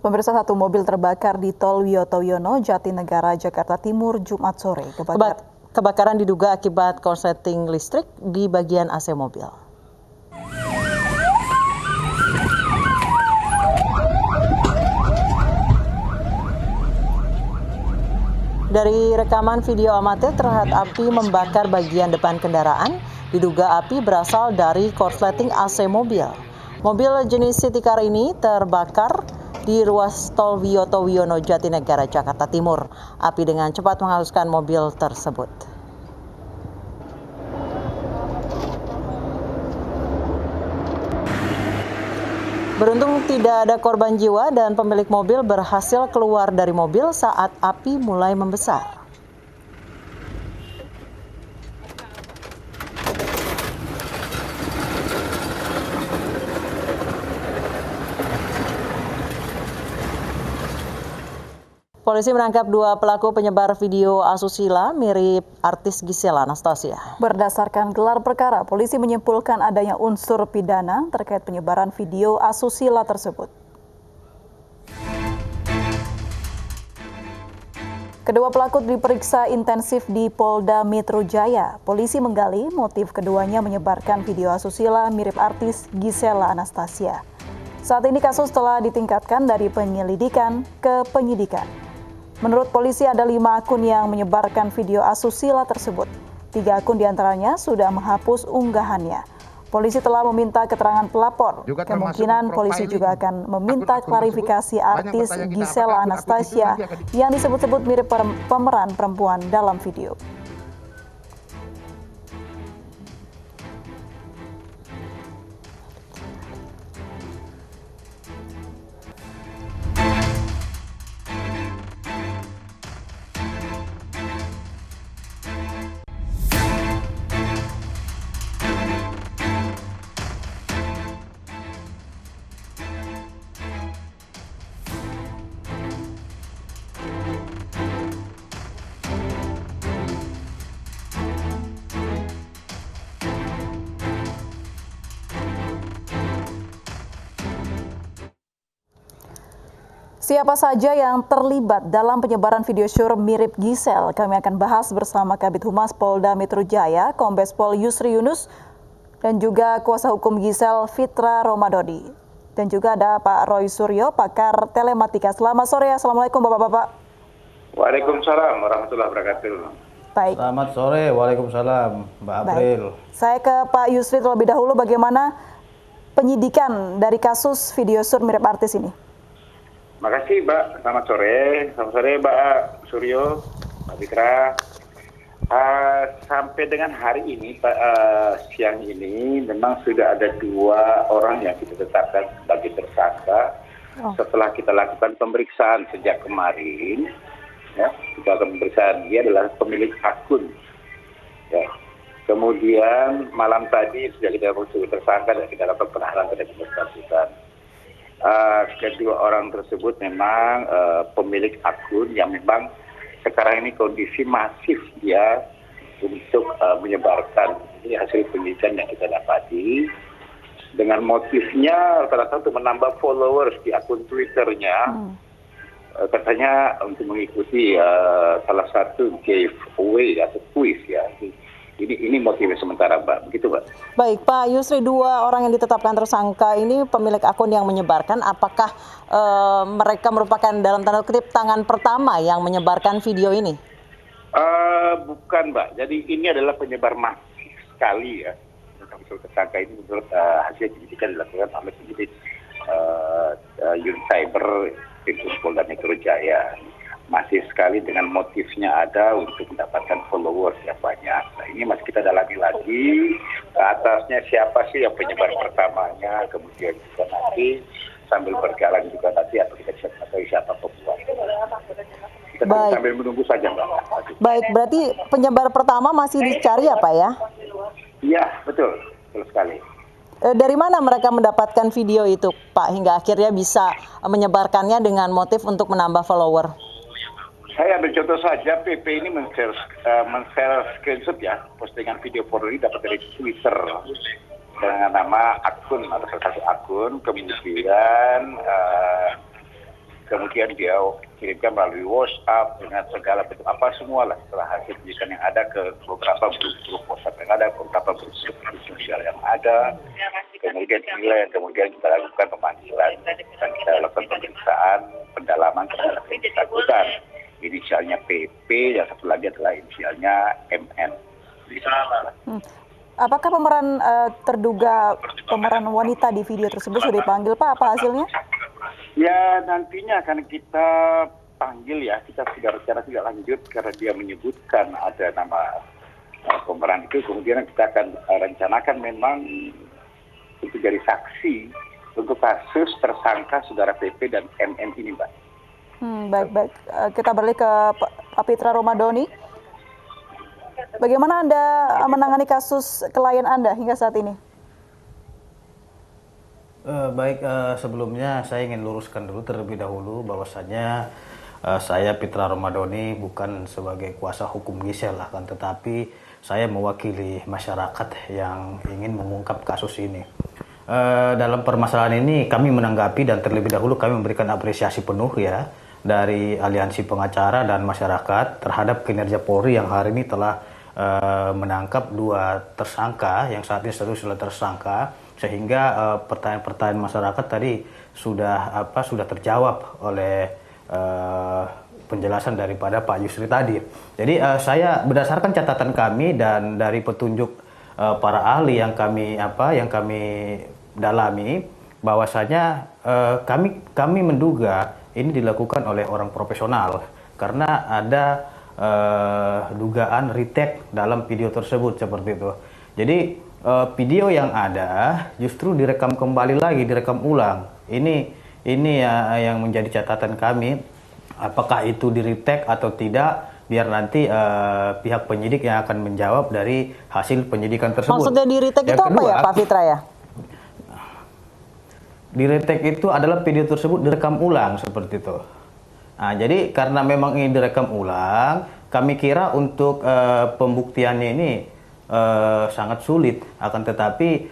Pemirsa, satu mobil terbakar di Tol Wiyoto Wiono, Jatinegara, Jakarta Timur, Jumat sore. Kebakaran diduga akibat korsleting listrik di bagian AC mobil. Dari rekaman video amatir terlihat api membakar bagian depan kendaraan. Diduga api berasal dari korsleting AC mobil. Mobil jenis City Car ini terbakar di ruas Tol Wiyoto Wiono, Jatinegara, Jakarta Timur. Api dengan cepat menghanguskan mobil tersebut. Beruntung tidak ada korban jiwa dan pemilik mobil berhasil keluar dari mobil saat api mulai membesar. Polisi menangkap 2 pelaku penyebar video asusila mirip artis Gisel Anastasia. Berdasarkan gelar perkara, polisi menyimpulkan adanya unsur pidana terkait penyebaran video asusila tersebut. Kedua pelaku diperiksa intensif di Polda Metro Jaya. Polisi menggali motif keduanya menyebarkan video asusila mirip artis Gisel Anastasia. Saat ini kasus telah ditingkatkan dari penyelidikan ke penyidikan. Menurut polisi ada 5 akun yang menyebarkan video asusila tersebut. 3 akun diantaranya sudah menghapus unggahannya. Polisi telah meminta keterangan pelapor. Kemungkinan polisi juga akan meminta klarifikasi artis Gisel Anastasia yang disebut-sebut mirip pemeran perempuan dalam video. Siapa saja yang terlibat dalam penyebaran video syur mirip Gisel? Kami akan bahas bersama Kabid Humas Polda Metro Jaya, Kombes Pol Yusri Yunus, dan juga kuasa hukum Gisel, Fitra Romadodi. Dan juga ada Pak Roy Suryo, pakar telematika. Selamat sore, Assalamualaikum Bapak-Bapak. Waalaikumsalam warahmatullahi wabarakatuh. Baik. Selamat sore, Waalaikumsalam Mbak April. Saya ke Pak Yusri terlebih dahulu, bagaimana penyidikan dari kasus video syur mirip artis ini? Makasih Mbak, selamat sore Mbak Suryo, Mbak Fitra. Sampai dengan hari ini, siang ini memang sudah ada 2 orang yang kita tetapkan sebagai tersangka. Setelah kita lakukan pemeriksaan sejak kemarin, ya, kita akan pemeriksaan, dia adalah pemilik akun. Ya. Kemudian malam tadi sudah kita lakukan tersangka dan kita lakukan penahanan terhadap bersangkutan. Kedua orang tersebut memang pemilik akun yang memang sekarang ini kondisi masif dia untuk menyebarkan. Ini hasil penelitian yang kita dapati dengan motifnya rata-rata untuk menambah followers di akun Twitternya. Katanya untuk mengikuti salah satu giveaway atau quiz ya. Ini motifnya sementara Mbak, begitu Mbak. Baik Pak Yusri, 2 orang yang ditetapkan tersangka ini pemilik akun yang menyebarkan, apakah mereka merupakan dalam tanda kutip tangan pertama yang menyebarkan video ini? Bukan Mbak, jadi ini adalah penyebar masif sekali ya. Tersangka ini menurut hasil penyidikan dilakukan oleh penyidik Unit Cyber Polda Metro Jaya. Masih sekali dengan motifnya ada untuk mendapatkan followers yang banyak. Nah, ini masih kita dalami lagi ke atasnya siapa sih yang penyebar pertamanya, kemudian juga nanti sambil berjalan juga nanti atau kita bisa mengetahui siapa pembuat. Kita sambil menunggu saja Mbak. Baik, berarti penyebar pertama masih dicari ya Pak ya? Iya, betul sekali. Dari mana mereka mendapatkan video itu Pak hingga akhirnya bisa menyebarkannya dengan motif untuk menambah follower? Saya ambil contoh saja, PP ini men-share screenshot ya, postingan video porno ini dapat dari Twitter dengan nama akun atau salah satu akun, kemudian kemudian dia kirimkan melalui WhatsApp dengan segala bentuk apa semua lah setelah hasil penyidikan yang ada ke beberapa grup WhatsApp yang ada, beberapa grup sosial yang ada, kemudian dinilai, kemudian kita lakukan pemanggilan dan kita lakukan pemeriksaan pendalaman terhadap yang bersangkutan. Inisialnya PP, yang satu lagi adalah inisialnya MN. Apakah pemeran terduga pemeran wanita di video tersebut sudah dipanggil, Pak? Apa hasilnya? Ya, nantinya akan kita panggil ya, kita sudah rencana tidak lanjut karena dia menyebutkan ada nama pemeran itu, kemudian kita akan rencanakan memang itu jadi saksi untuk kasus tersangka saudara PP dan MM ini, Mbak. Baik. Kita beralih ke Pak Pitra Romadoni. Bagaimana Anda menangani kasus klien Anda hingga saat ini? Sebelumnya saya ingin luruskan dulu terlebih dahulu bahwasanya saya Pitra Romadoni bukan sebagai kuasa hukum Gisela, akan tetapi saya mewakili masyarakat yang ingin mengungkap kasus ini. Dalam permasalahan ini kami menanggapi dan terlebih dahulu kami memberikan apresiasi penuh ya dari Aliansi Pengacara dan Masyarakat terhadap kinerja Polri yang hari ini telah menangkap 2 tersangka yang saat ini sudah tersangka, sehingga pertanyaan-pertanyaan masyarakat tadi sudah terjawab oleh penjelasan daripada Pak Yusri tadi. Jadi saya berdasarkan catatan kami dan dari petunjuk para ahli yang kami dalami, bahwasanya kami menduga ini dilakukan oleh orang profesional karena ada dugaan retake dalam video tersebut seperti itu. Jadi video yang ada justru direkam kembali lagi, direkam ulang. Ini yang menjadi catatan kami. Apakah itu di retake atau tidak? Biar nanti pihak penyidik yang akan menjawab dari hasil penyidikan tersebut. Maksudnya di retake itu apa ya, Pak Fitra ya? Di retake itu adalah video tersebut direkam ulang seperti itu. Nah, jadi karena memang ini direkam ulang, kami kira untuk pembuktiannya ini sangat sulit. Akan tetapi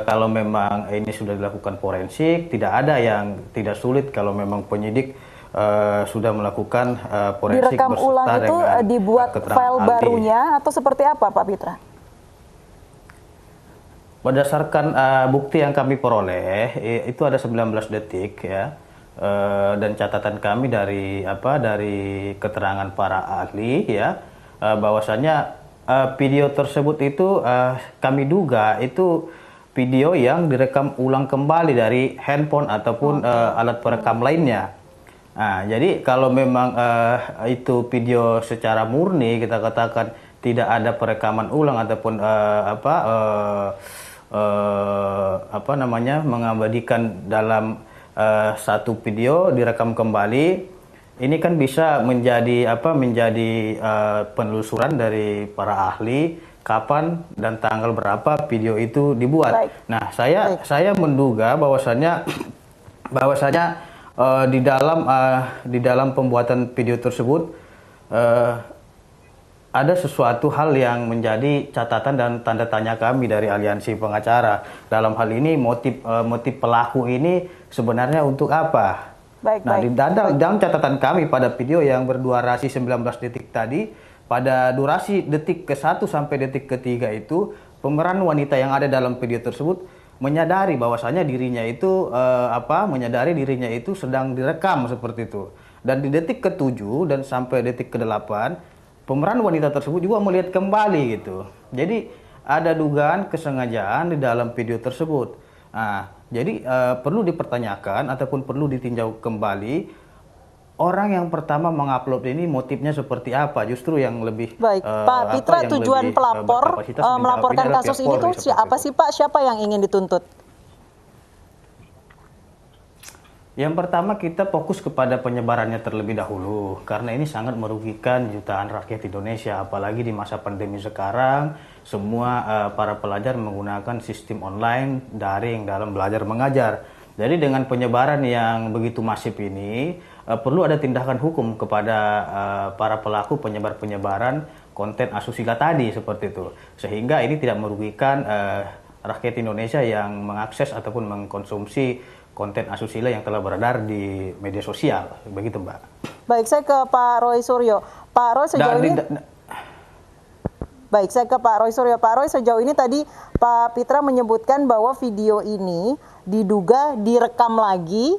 kalau memang ini sudah dilakukan forensik, tidak ada yang tidak sulit kalau memang penyidik sudah melakukan forensik. Direkam ulang itu dibuat file barunya atau seperti apa, Pak Pitra? Berdasarkan bukti yang kami peroleh, itu ada 19 detik ya. Dan catatan kami dari keterangan para ahli ya, bahwasanya video tersebut itu kami duga itu video yang direkam ulang kembali dari handphone ataupun alat perekam lainnya. Nah, jadi kalau memang itu video secara murni, kita katakan tidak ada perekaman ulang ataupun mengabadikan dalam satu video direkam kembali, ini kan bisa menjadi penelusuran dari para ahli kapan dan tanggal berapa video itu dibuat. Baik. Nah, saya menduga bahwasanya di dalam pembuatan video tersebut ada sesuatu hal yang menjadi catatan dan tanda tanya kami dari Aliansi Pengacara. Dalam hal ini motif pelaku ini sebenarnya untuk apa? Di dalam catatan kami pada video yang berdurasi 19 detik tadi, pada durasi detik ke-1 sampai detik ke-3 itu, pemeran wanita yang ada dalam video tersebut menyadari bahwasanya dirinya itu dirinya itu sedang direkam seperti itu. Dan di detik ke-7 dan sampai detik ke-8, pemeran wanita tersebut juga melihat kembali gitu. Jadi ada dugaan kesengajaan di dalam video tersebut. Nah, jadi perlu dipertanyakan ataupun perlu ditinjau kembali orang yang pertama mengupload ini motifnya seperti apa. Justru yang lebih baik, Pak Pitra, tujuan pelapor melaporkan kasus ini tuh siapa sih, Pak? Siapa yang ingin dituntut? Yang pertama, kita fokus kepada penyebarannya terlebih dahulu, karena ini sangat merugikan jutaan rakyat Indonesia, apalagi di masa pandemi sekarang, semua para pelajar menggunakan sistem online, daring dalam belajar mengajar. Jadi dengan penyebaran yang begitu masif ini, perlu ada tindakan hukum kepada para pelaku penyebaran konten asusila tadi seperti itu, sehingga ini tidak merugikan rakyat Indonesia yang mengakses ataupun mengkonsumsi konten asusila yang telah beredar di media sosial. Begitu, Mbak. Baik, saya ke Pak Roy Suryo. Pak Roy, sejauh ini... Baik, saya ke Pak Roy Suryo. Pak Roy, sejauh ini tadi Pak Pitra menyebutkan bahwa video ini diduga direkam lagi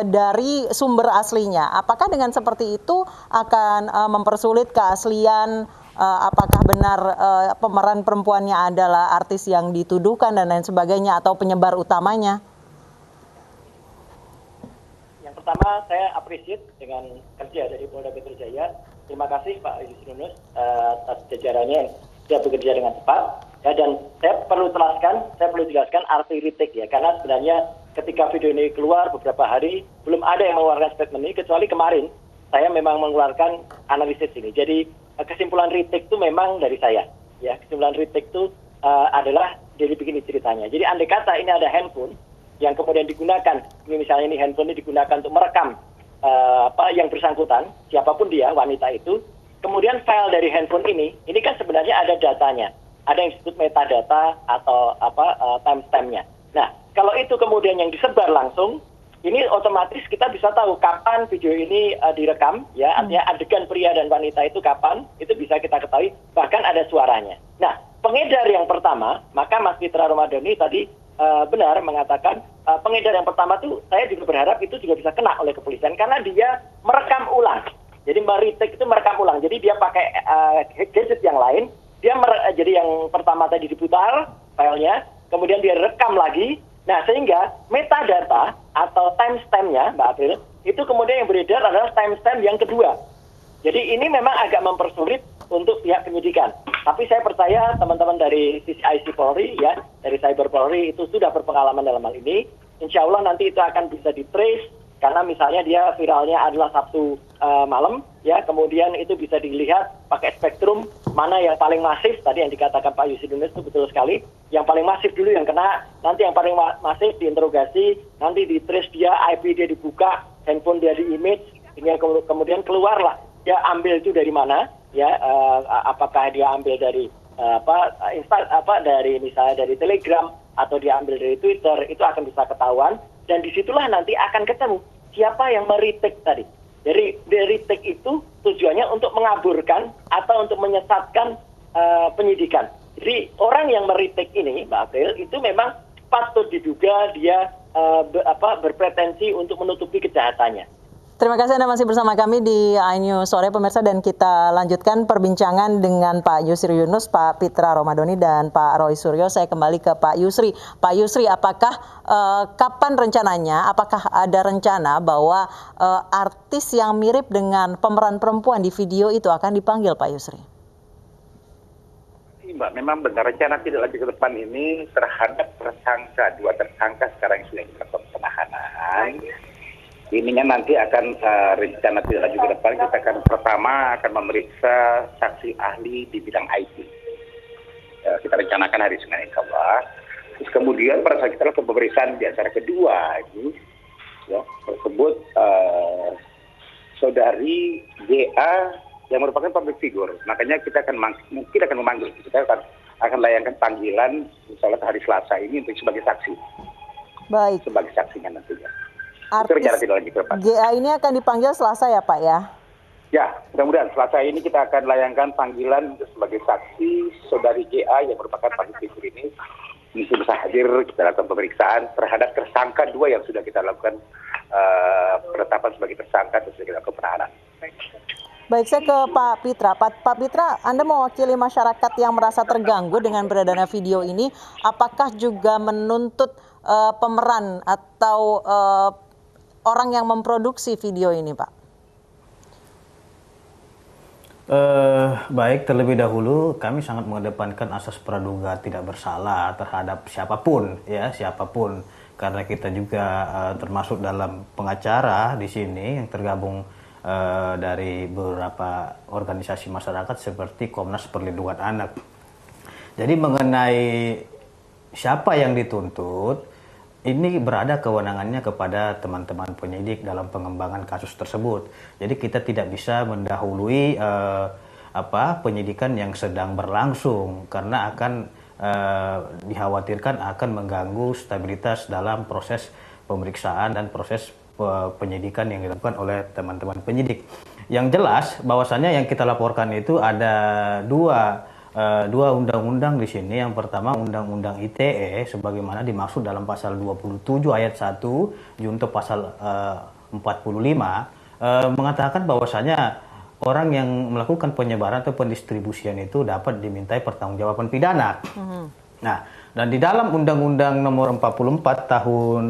dari sumber aslinya. Apakah dengan seperti itu akan mempersulit keaslian, apakah benar pemeran perempuannya adalah artis yang dituduhkan dan lain sebagainya atau penyebar utamanya? Yang pertama, saya appreciate dengan kerja dari Polda Metro Jaya. Terima kasih Pak Yusrinus atas jajarannya yang sudah bekerja dengan cepat. Ya, dan saya perlu jelaskan arti retake ya, karena sebenarnya ketika video ini keluar beberapa hari belum ada yang mengeluarkan statement ini, kecuali kemarin saya memang mengeluarkan analisis ini. Jadi kesimpulan retake itu memang dari saya. Ya, kesimpulan retake itu adalah jadi begini ceritanya. Jadi andai kata ini ada handphone yang kemudian digunakan, ini misalnya ini handphone ini digunakan untuk merekam yang bersangkutan, siapapun dia, wanita itu, kemudian file dari handphone ini kan sebenarnya ada datanya, ada yang disebut metadata atau timestamp-nya. Nah, kalau itu kemudian yang disebar langsung, ini otomatis kita bisa tahu kapan video ini direkam, ya, artinya adegan pria dan wanita itu kapan, itu bisa kita ketahui, bahkan ada suaranya. Nah, pengedar yang pertama, maka Mas Pitra Romadhoni tadi benar mengatakan pengedar yang pertama tuh saya juga berharap itu juga bisa kena oleh kepolisian karena dia merekam ulang. Jadi retake itu merekam ulang. Jadi dia pakai gadget yang lain, jadi yang pertama tadi diputar filenya, kemudian dia rekam lagi. Nah, sehingga metadata atau timestamp-nya, Mbak April, itu kemudian yang beredar adalah timestamp yang kedua. Jadi ini memang agak mempersulit untuk pihak penyidikan. Tapi saya percaya teman-teman dari sisi IC Polri, ya, dari Cyber Polri itu sudah berpengalaman dalam hal ini. Insya Allah nanti itu akan bisa di-trace, karena misalnya dia viralnya adalah Sabtu malam, ya, kemudian itu bisa dilihat pakai spektrum mana yang paling masif, tadi yang dikatakan Pak Yusrinus itu betul sekali. Yang paling masif dulu yang kena, nanti yang paling masif diinterogasi, nanti di-trace dia, IP dia dibuka, handphone dia di-image, hingga kemudian keluarlah. Dia ambil itu dari mana, ya, apakah dia ambil dari dari misalnya dari Telegram atau dia ambil dari Twitter, itu akan bisa ketahuan, dan disitulah nanti akan ketemu siapa yang meretake tadi. Jadi retake itu tujuannya untuk mengaburkan atau untuk menyesatkan penyidikan. Jadi orang yang meretake ini, Mbak April, itu memang patut diduga dia berpretensi untuk menutupi kejahatannya. Terima kasih Anda masih bersama kami di iNews Sore, pemirsa, dan kita lanjutkan perbincangan dengan Pak Yusri Yunus, Pak Pitra Romadhoni, dan Pak Roy Suryo. Saya kembali ke Pak Yusri. Pak Yusri, apakah kapan rencananya, apakah ada rencana bahwa artis yang mirip dengan pemeran perempuan di video itu akan dipanggil, Pak Yusri? Mbak, memang benar rencana tidak lagi ke depan ini terhadap tersangka, dua tersangka sekarang yang sudah dilakukan penahanan. Ininya nanti akan rencana tidak lagi ke depan, kita akan pertama akan memeriksa saksi ahli di bidang IT. Kita rencanakan hari Senin insya Allah. Terus kemudian pada saat kita lakukan pemeriksaan di acara kedua ini, ya, tersebut saudari GA yang merupakan public figure. Makanya kita akan mungkin akan memanggil, kita akan layangkan panggilan insya Allah hari Selasa ini untuk sebagai saksi. Baik. Sebagai saksinya nantinya. Artis GA ini akan dipanggil Selasa ya Pak ya? Ya, mudah-mudahan Selasa ini kita akan layangkan panggilan sebagai saksi saudari GA yang merupakan public figure ini. Mesti bisa hadir, kita lakukan pemeriksaan terhadap tersangka dua yang sudah kita lakukan penetapan sebagai tersangka dan sudah kita lakukan penahanan. Baik, saya ke Pak Pitra. Pak Pitra, Anda mewakili masyarakat yang merasa terganggu dengan beredarnya video ini. Apakah juga menuntut pemeran atau orang yang memproduksi video ini, Pak? Baik, terlebih dahulu kami sangat mengedepankan asas praduga tidak bersalah terhadap siapapun, ya, siapapun. Karena kita juga termasuk dalam pengacara di sini yang tergabung dari beberapa organisasi masyarakat seperti Komnas Perlindungan Anak. Jadi mengenai siapa yang dituntut, ini berada kewenangannya kepada teman-teman penyidik dalam pengembangan kasus tersebut. Jadi kita tidak bisa mendahului penyidikan yang sedang berlangsung karena akan dikhawatirkan akan mengganggu stabilitas dalam proses pemeriksaan dan proses penyidikan yang dilakukan oleh teman-teman penyidik. Yang jelas bahwasannya yang kita laporkan itu ada dua undang-undang di sini. Yang pertama Undang-Undang ITE sebagaimana dimaksud dalam pasal 27 ayat 1 junto pasal 45 mengatakan bahwasanya orang yang melakukan penyebaran atau pendistribusian itu dapat dimintai pertanggungjawaban pidana. Nah, dan di dalam Undang-Undang Nomor 44 Tahun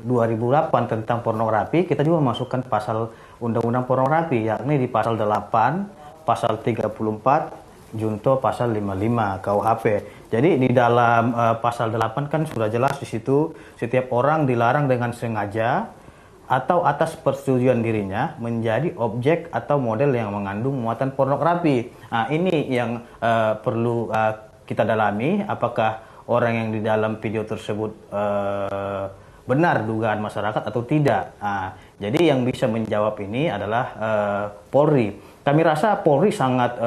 2008 tentang pornografi, kita juga memasukkan pasal Undang-Undang pornografi, yakni di pasal 8, pasal 34, junto pasal 55 KUHP. Jadi di dalam pasal 8 kan sudah jelas di situ setiap orang dilarang dengan sengaja atau atas persetujuan dirinya menjadi objek atau model yang mengandung muatan pornografi. Nah, ini yang perlu kita dalami, apakah orang yang di dalam video tersebut benar dugaan masyarakat atau tidak. Nah, jadi yang bisa menjawab ini adalah Polri. Kami rasa Polri sangat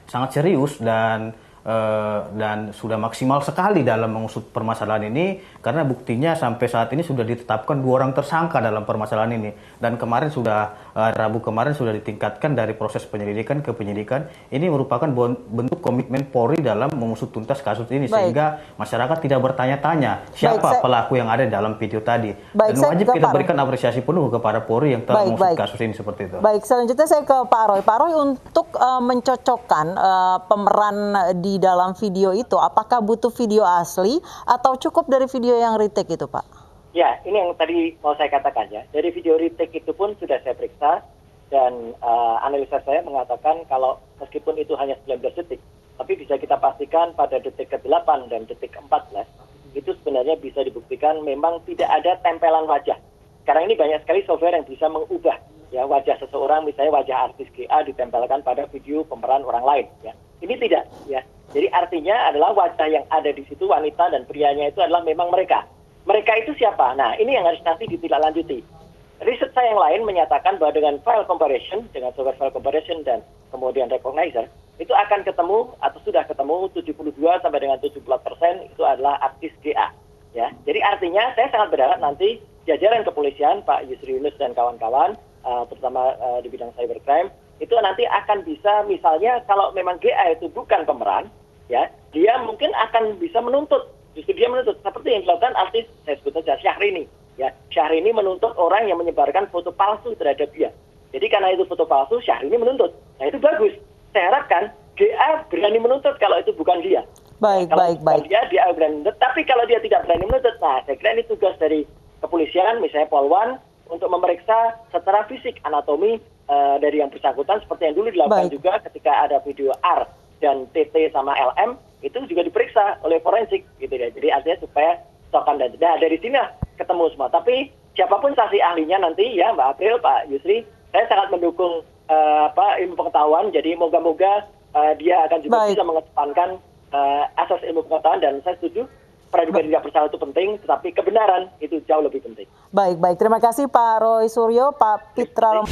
sangat serius dan sudah maksimal sekali dalam mengusut permasalahan ini, karena buktinya sampai saat ini sudah ditetapkan 2 orang tersangka dalam permasalahan ini, dan kemarin sudah Rabu kemarin sudah ditingkatkan dari proses penyelidikan ke penyidikan. Ini merupakan bentuk komitmen Polri dalam mengusut tuntas kasus ini. Baik. Sehingga masyarakat tidak bertanya-tanya siapa pelaku yang ada dalam video tadi. Dan wajib kita berikan apresiasi penuh kepada Polri yang telah mengusut kasus ini seperti itu. Baik, selanjutnya saya ke Pak Roy. Pak Roy, untuk mencocokkan pemeran di dalam video itu, apakah butuh video asli atau cukup dari video yang retake itu, Pak? Ya, ini yang tadi mau saya katakan ya. Dari video retake itu pun sudah saya periksa, dan analisa saya mengatakan kalau meskipun itu hanya 19 detik, tapi bisa kita pastikan pada detik ke-8 dan detik ke-14, itu sebenarnya bisa dibuktikan memang tidak ada tempelan wajah. Sekarang ini banyak sekali software yang bisa mengubah ya wajah seseorang, misalnya wajah artis GA ditempelkan pada video pemeran orang lain. Ya. Ini tidak, ya. Jadi artinya adalah wajah yang ada di situ, wanita dan prianya itu adalah memang mereka. Mereka itu siapa? Nah, ini yang harus nanti ditindaklanjuti. Riset saya yang lain menyatakan bahwa dengan file comparison, dengan software file comparison dan kemudian recognizer, itu akan ketemu atau sudah ketemu 72 sampai dengan 70% itu adalah artis GA. Ya, jadi artinya saya sangat berharap nanti jajaran kepolisian, Pak Yusri Yunus dan kawan-kawan, terutama di bidang cybercrime, itu nanti akan bisa, misalnya kalau memang GA itu bukan pemeran, ya, dia mungkin akan bisa menuntut, justru dia menuntut, seperti yang dilakukan artis, saya sebut saja Syahrini. Ya, Syahrini menuntut orang yang menyebarkan foto palsu terhadap dia. Jadi karena itu foto palsu, Syahrini menuntut. Nah itu bagus. Saya harapkan GA berani menuntut kalau itu bukan dia. Baik, kalau baik. Dia berani menuntut. Tapi kalau dia tidak berani menuntut, nah saya kira ini tugas dari kepolisian, misalnya Polwan, untuk memeriksa secara fisik anatomi dari yang bersangkutan, seperti yang dulu dilakukan juga ketika ada video R dan TT sama LM, itu juga diperiksa oleh forensik, gitu ya. Jadi artinya supaya cokan dan dari sini ketemu semua. Tapi siapapun saksi ahlinya nanti ya, Mbak April, Pak Yusri, saya sangat mendukung ilmu pengetahuan. Jadi moga-moga dia akan juga bisa mengedepankan asas ilmu pengetahuan, dan saya setuju praduga tidak bersalah itu penting, tetapi kebenaran itu jauh lebih penting. Baik. Terima kasih Pak Roy Suryo, Pak Pitra.